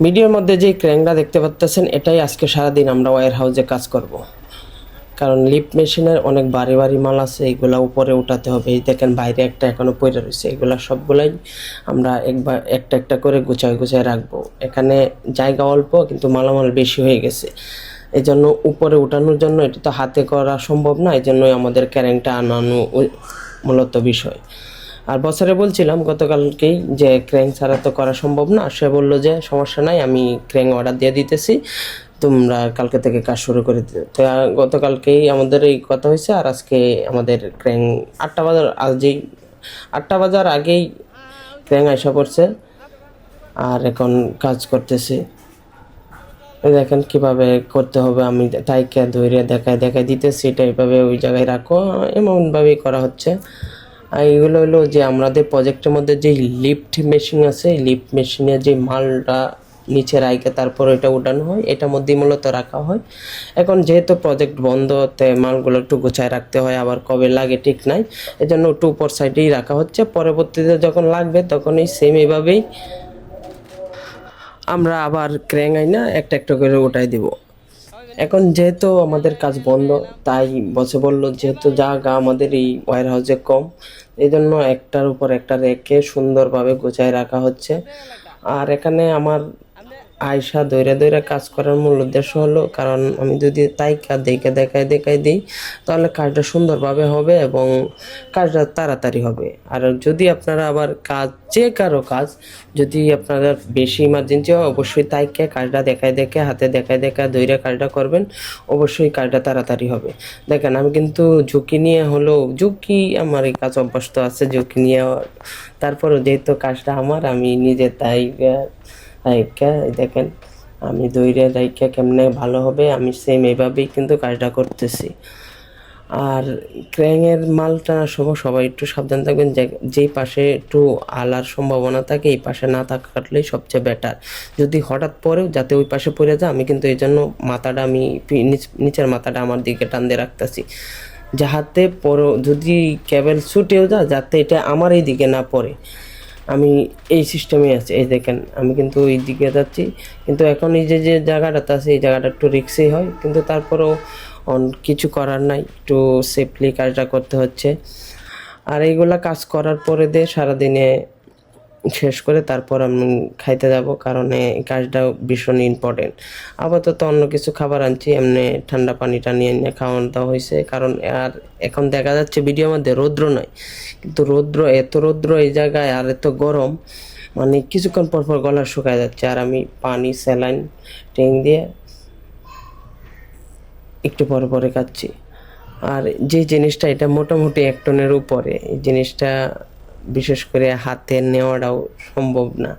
ভিডিওর মধ্যে যে ক্র্যাঙ্কটা দেখতে পাচ্ছেন এটাই আজকে সারাদিন আমরা ওয়্যার হাউসে কাজ করব। কারণ লিফট মেশিনের অনেক ভারী ভারী মাল আছে, এগুলা উপরে উঠাতে হবে। এই দেখেন বাইরে একটা এখনো পড়ে রয়েছে, এগুলা সবগুলাই আমরা একবার একটা একটা করে গুছায় গুছায় রাখবো। এখানে জায়গা অল্প কিন্তু মালামাল বেশি হয়ে গেছে, এই জন্য উপরে উঠানোর জন্য এটা তো হাতে করা সম্ভব না, এই জন্যই আমাদের ক্র্যাঙ্কটা আনানো মূলত বিষয়। আর বছরে বলছিলাম গতকালকেই যে ক্র্যাঙ্ক ছাড়া তো করা সম্ভব না, সে বললো যে সমস্যা নাই, আমি ক্র্যাঙ্ক অর্ডার দিয়ে দিতেছি, তোমরা কালকে থেকে কাজ শুরু করে দিতে। তো গতকালকেই আমাদের এই কথা হয়েছে, আর আজকে আমাদের ক্র্যাঙ্ক 8টা বাজার, আজই 8টা বাজার আগেই ক্র্যাঙ্ক আইসা পড়ছে আর এখন কাজ করতেছি। দেখেন কিভাবে করতে হবে, আমি তাইকে ধরে দেখায় দিতেছি, এটা এইভাবে ওই জায়গায় রাখো, এমনভাবেই করা হচ্ছে। আর এগুলো হলো যে আমাদের প্রজেক্টের মধ্যে যে লিফট মেশিন আছে, লিফট মেশিনের যে মালটা নিচে রাখে তারপর এটা উঠানো হয়, এটার মধ্যেই মূলত রাখা হয়। এখন যেহেতু প্রজেক্ট বন্ধ, তে মালগুলো একটু গোছায় রাখতে হয়, আবার কবে লাগে ঠিক নাই, এই জন্য একটু উপর সাইডেই রাখা হচ্ছে। পরবর্তীতে যখন লাগবে তখন এই সেম এভাবেই আমরা আবার ক্র্যাঙ্ক আইনা একটা একটা করে উঠাই দিব। এখন যেহেতু আমাদের কাজ বন্ধ, তাই বসে বললো যেহেতু জায়গা আমাদের এই ওয়্যার হাউসে কম, এই জন্য একটার উপর একটা রেখে সুন্দরভাবে গোছায় রাখা হচ্ছে। আর এখানে আমার আয়সা দইরা দইরা কাজ করার মূল উদ্দেশ্য হলো, কারণ আমি যদি তাই কাজ দেখাই দিই তাহলে কাজটা সুন্দরভাবে হবে এবং কাজটা তাড়াতাড়ি হবে। আর যদি আপনারা আবার কাজ, যে কারো কাজ যদি আপনারা বেশি ইমার্জেন্সি হয়, অবশ্যই তাইকে কাজটা দেখে হাতে দেখা দইরা কাজটা করবেন, অবশ্যই কাজটা তাড়াতাড়ি হবে। দেখেন আমি কিন্তু ঝুঁকি নিয়ে হলেও, ঝুঁকি আমার এই কাজ অভ্যস্ত আছে ঝুঁকি নিয়ে, তারপরও যেহেতু কাজটা আমার, আমি নিজে তাই রাইখা দেখেন আমি দইরে রাইখা কেমনে ভালো হবে, আমি সেম এভাবেই কিন্তু কাজটা করতেছি। আর ক্র্যাঙের মাল টানার সময় সবাই একটু সাবধান থাকবেন, যেই পাশে একটু আলার সম্ভাবনা থাকে এই পাশে না থাকলেই সবচেয়ে বেটার। যদি হঠাৎ পরেও যাতে ওই পাশে পড়ে যায়, আমি কিন্তু এই জন্য মাথাটা আমি নিচের মাথাটা আমার দিকে টান দিয়ে রাখতেছি, যাহাতে পরও যদি কেবল ছুটেও যায় যাতে এটা আমার এই দিকে না পড়ে। আমি এই সিস্টেমে আছি, এই দেখেন আমি কিন্তু ওই দিকে যাচ্ছি, কিন্তু এখন এই যে জায়গাটাতে আছে এই জায়গাটা একটু রিস্কই হয়, কিন্তু তারপরেও কিছু করার নাই, একটু সেফলি কাজটা করতে হচ্ছে। আর এইগুলা কাজ করার পরে দিয়ে সারাদিনে শেষ করে তারপর আমি খাইতে যাব, কারণ এই কাজটা ভীষণ ইম্পর্টেন্ট। আপাতত অন্য কিছু খাবার আনছি, এমনি ঠান্ডা পানিটা নিয়ে নিয়ে খাওয়ান দেওয়া হয়েছে, কারণ আর এখন দেখা যাচ্ছে ভিডিওর মধ্যে রৌদ্র নয়, কিন্তু এত রৌদ্র এই জায়গায় আর এত গরম, মানে কিছুক্ষণ পর পর গলা শুকায় যাচ্ছে। আর আমি পানি স্যালাইন ট্যাঙ্ক দিয়ে একটু পরে পরে খাচ্ছি। আর যে জিনিসটা এটা মোটামুটি 1 টনের উপরে, এই জিনিসটা বিশেষ করে হাতে নেওয়াটাও সম্ভব না।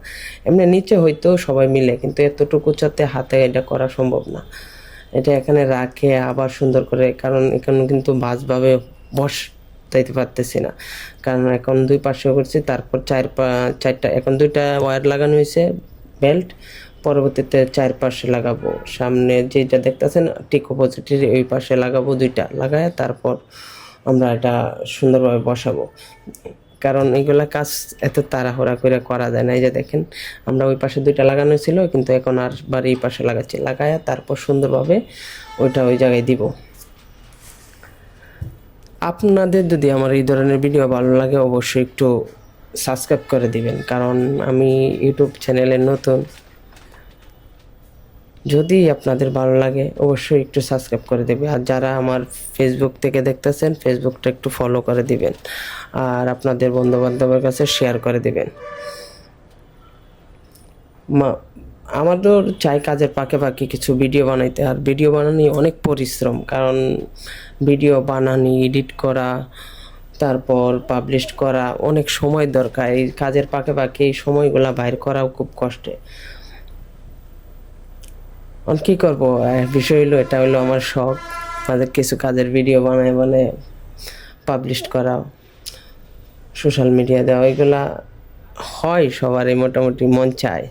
এমনি নিচে হয়তো সবাই মিলে, কিন্তু এতটুকু চাতে হাতে এটা করা সম্ভব না। এটা এখানে রাখে আবার সুন্দর করে, কারণ এখানে কিন্তু বাসভাবে বসাইতে পারতেছি না, কারণ এখন 2 পাশে করছি, তারপর চারটা, এখন 2টা ওয়্যার লাগানো হয়েছে বেল্ট, পরবর্তীতে 4 পাশে লাগাবো। সামনে যেটা দেখতেছেন ঠিক অপোজিটের ওই পাশে লাগাবো, 2টা লাগায় তারপর আমরা এটা সুন্দরভাবে বসাবো। কারণ এইগুলা কাজ এত তাড়াহুড়া করে করা যায় না। এই যে দেখেন আমরা ওই পাশে 2টা লাগানো ছিল, কিন্তু এখন আরবার এই পাশে লাগাচ্ছি, লাগায় তারপর সুন্দরভাবে ওইটা ওই জায়গায় দিব। আপনাদের যদি আমার এই ধরনের ভিডিও ভালো লাগে অবশ্যই একটু সাবস্ক্রাইব করে দিবেন, কারণ আমি ইউটিউব চ্যানেলে নতুন। যদি আপনাদের ভালো লাগে অবশ্যই একটু সাবস্ক্রাইব করে দেবে, আর যারা আমার ফেসবুক থেকে দেখতেছেন ফেসবুকটা একটু ফলো করে দিবেন, আর আপনাদের বন্ধুবান্ধবের কাছে শেয়ার করে দিবেন। আমাদের চাই কাজের পাকে পাকে কিছু ভিডিও বানাইতে, আর ভিডিও বানানি অনেক পরিশ্রম, কারণ ভিডিও বানানি, এডিট করা, তারপর পাবলিশ করা অনেক সময় দরকার। এই কাজের পাকে পাকে এই সময়গুলা বাইর করাও খুব কষ্টে। কী করবো, বিষয় হলো এটা হলো আমার শখ, তাদের কিছু কাজের ভিডিও বানায় পাবলিশ করা, সোশ্যাল মিডিয়া দেওয়া, এগুলা হয় সবারই মোটামুটি মন চায়।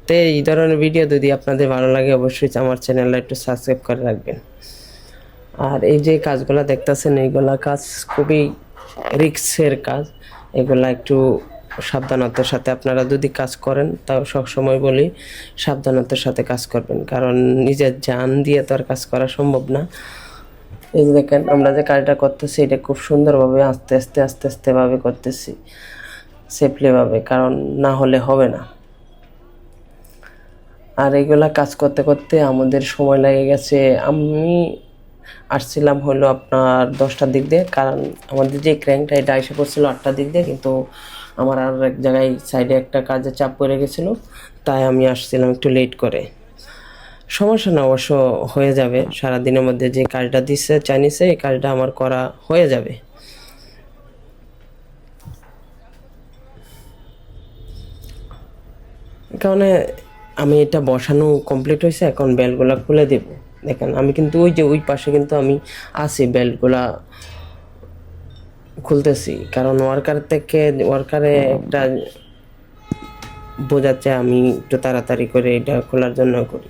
তো এই ধরনের ভিডিও যদি আপনাদের ভালো লাগে অবশ্যই আমার চ্যানেলটা একটু সাবস্ক্রাইব করে রাখবেন। আর এই যে কাজগুলা দেখতেছেন এইগুলা কাজ খুবই রিস্কের কাজ, এগুলা একটু সাবধানতার সাথে আপনারা যদি কাজ করেন, তাও সবসময় বলি সাবধানতার সাথে কাজ করবেন, কারণ নিজের জান দিয়ে তো আর কাজ করা সম্ভব না। এই যে দেখেন আমরা যে কাজটা করতেছি এটা খুব সুন্দরভাবে আস্তে আস্তে আস্তে আস্তে ভাবে করতেছি, সেফলি ভাবে, কারণ না হলে হবে না। আর এগুলা কাজ করতে করতে আমাদের সময় লেগে গেছে, আমি আসছিলাম হলো আপনার 10টার দিক দিয়ে, কারণ আমাদের যে ক্র্যাঙ্কটা এটা এসে পড়ছিল 8টার দিক দিয়ে, কিন্তু আমার আর এক জায়গায় সাইডে একটা কাজের চাপ পড়ে গেছিলো, তাই আমি আসছিলাম একটু লেট করে। সমস্যা না, অবশ্য হয়ে যাবে, সারাদিনের মধ্যে যে কাজটা দিচ্ছে চাইনিজে এই কাজটা আমার করা হয়ে যাবে। কারণে আমি এটা বসানো কমপ্লিট হয়েছে, এখন বেল্টগুলা খুলে দেব। দেখেন আমি কিন্তু ওই যে ওই পাশে কিন্তু আমি আছি, বেল্টগুলা খুলতেছি, কারণ ওয়ার্কারে একটা বোঝাচ্ছে আমি একটু তাড়াতাড়ি করে এটা খোলার জন্য করি।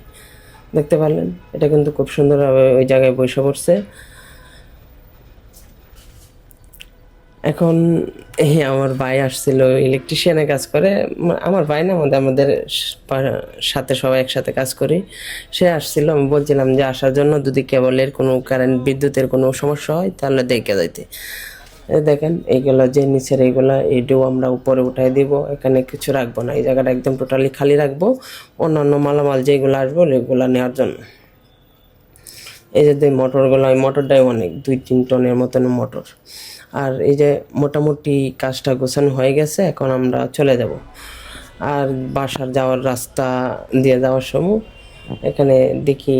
দেখতে পারলেন এটা কিন্তু খুব সুন্দরভাবে ওই জায়গায় বসে পড়ছে। এখন আমার ভাই আসছিল, ইলেকট্রিশিয়ানের কাজ করে, আমার ভাই না, আমাদের সাথে সবাই একসাথে কাজ করি। সে আসছিল, আমি বলছিলাম যে আসার জন্য, যদি কেবলের কোনো কারেন্ট বিদ্যুতের কোনো সমস্যা হয় তাহলে দেখে যাইতে। দেখেন এইগুলো যে নিচের এইগুলা এইটাও আমরা উপরে উঠাই দিব, এখানে কিছু রাখবো না, এই জায়গাটা একদম টোটালি খালি রাখবো, অন্যান্য মালামাল যেগুলো আসবো ওইগুলো নেওয়ার জন্য। এই যে মোটরগুলো, এই মোটরটাই অনেক 2-3 টনের মতন মোটর। আর এই যে মোটামুটি কাজটা গোছানো হয়ে গেছে, এখন আমরা চলে যাব। আর বাসার যাওয়ার রাস্তা দিয়ে যাওয়ার সময় এখানে দেখি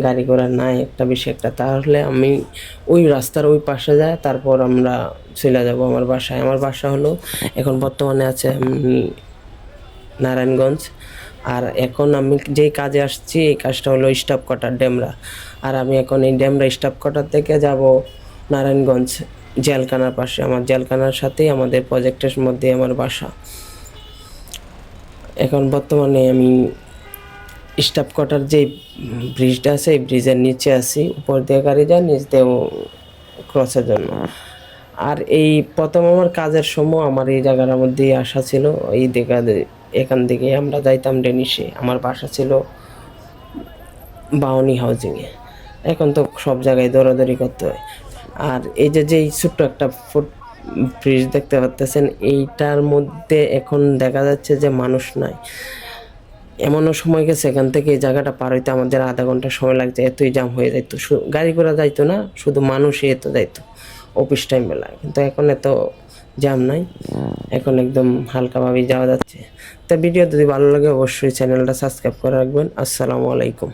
গাড়ি ঘোড়া নাই একটা বেশি একটা, তাহলে আমি ওই রাস্তার ওই পাশে যাই, তারপর আমরা চলে যাব আমার বাসায়। আমার বাসা হলো এখন বর্তমানে আছে নারায়ণগঞ্জ। আর এখন আমি যেই কাজে আসছি এই কাজটা হলো স্টাফ কোয়ার্টার ডেমরা। আর আমি এখন এই ডেমরা স্টাফ কোয়ার্টার থেকে যাব নারায়ণগঞ্জ জেলখানার পাশে, আমার জেলখানার সাথেই আমাদের প্রজেক্টের মধ্যে আমার বাসা। এখন বর্তমানে আমি স্টাফ কোয়ার্টার যে ব্রিজটা আছে এই ব্রিজের নিচে আছি, উপর দিয়ে গাড়ি যায়, নিচ দিয়েও ক্রসের জন্য। আর এই প্রথম আমার কাজের সময় আমার এই জায়গার মধ্যেই আসা ছিল, এই দেখা এখান থেকে আমরা যাইতাম ডেনিশে, আমার বাসা ছিল বাউনি হাউজিংয়ে। এখন তো সব জায়গায় দৌড়াদৌড়ি করতে হয়। আর এই যে যেই ছোট্ট একটা ফুট ব্রিজ দেখতে পাচ্ছেন, এইটার মধ্যে এখন দেখা যাচ্ছে যে মানুষ নাই। এমনও সময় গেছে এখান থেকে এই জায়গাটা পার হইতে আমাদের আধা ঘন্টা সময় লাগছে, এতই জাম হয়ে যাইতো। গাড়ি ঘোড়া যাইতো না, শুধু মানুষই এত যাইতো অফিস টাইম বেলায়, কিন্তু এখন এত জ্যাম নাই, এখন একদম হালকাভাবেই যাওয়া যাচ্ছে। তা ভিডিও যদি ভালো লাগে অবশ্যই চ্যানেলটা সাবস্ক্রাইব করে রাখবেন। আসসালামু আলাইকুম।